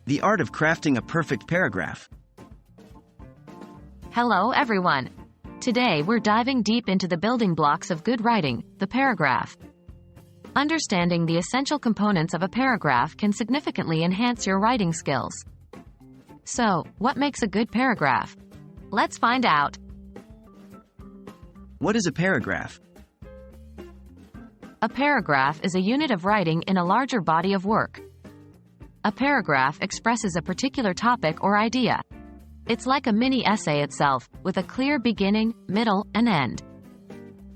The art of crafting a perfect paragraph. Hello everyone. Today we're diving deep into the building blocks of good writing, the paragraph. Understanding the essential components of a paragraph can significantly enhance your writing skills. So, what makes a good paragraph? Let's find out. What is a paragraph? A paragraph is a unit of writing in a larger body of work. A paragraph expresses a particular topic or idea. It's like a mini essay itself, with a clear beginning, middle, and end.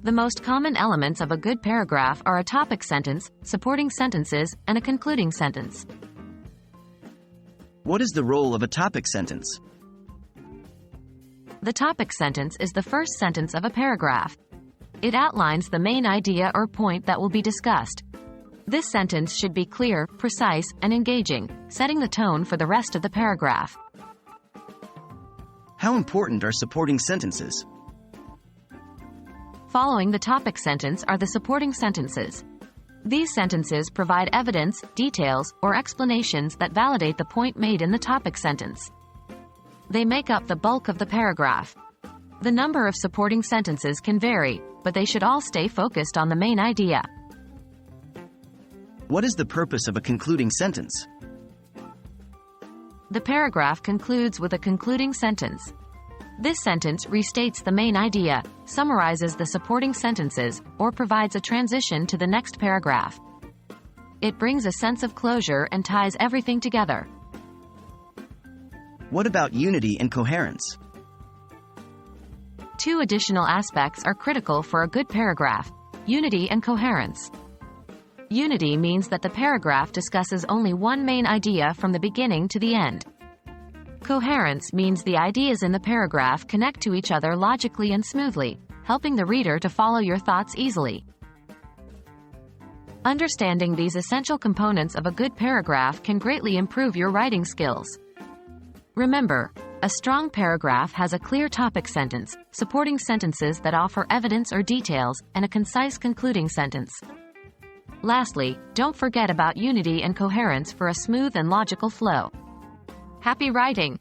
The most common elements of a good paragraph are a topic sentence, supporting sentences, and a concluding sentence. What is the role of a topic sentence? The topic sentence is the first sentence of a paragraph. It outlines the main idea or point that will be discussed. This sentence should be clear, precise, and engaging, setting the tone for the rest of the paragraph. How important are supporting sentences? Following the topic sentence are the supporting sentences. These sentences provide evidence, details, or explanations that validate the point made in the topic sentence. They make up the bulk of the paragraph. The number of supporting sentences can vary, but they should all stay focused on the main idea. What is the purpose of a concluding sentence? The paragraph concludes with a concluding sentence. This sentence restates the main idea, summarizes the supporting sentences, or provides a transition to the next paragraph. It brings a sense of closure and ties everything together. What about unity and coherence? Two additional aspects are critical for a good paragraph: unity and coherence. Unity means that the paragraph discusses only one main idea from the beginning to the end. Coherence means the ideas in the paragraph connect to each other logically and smoothly, helping the reader to follow your thoughts easily. Understanding these essential components of a good paragraph can greatly improve your writing skills. Remember, a strong paragraph has a clear topic sentence, supporting sentences that offer evidence or details, and a concise concluding sentence. Lastly, don't forget about unity and coherence for a smooth and logical flow. Happy writing!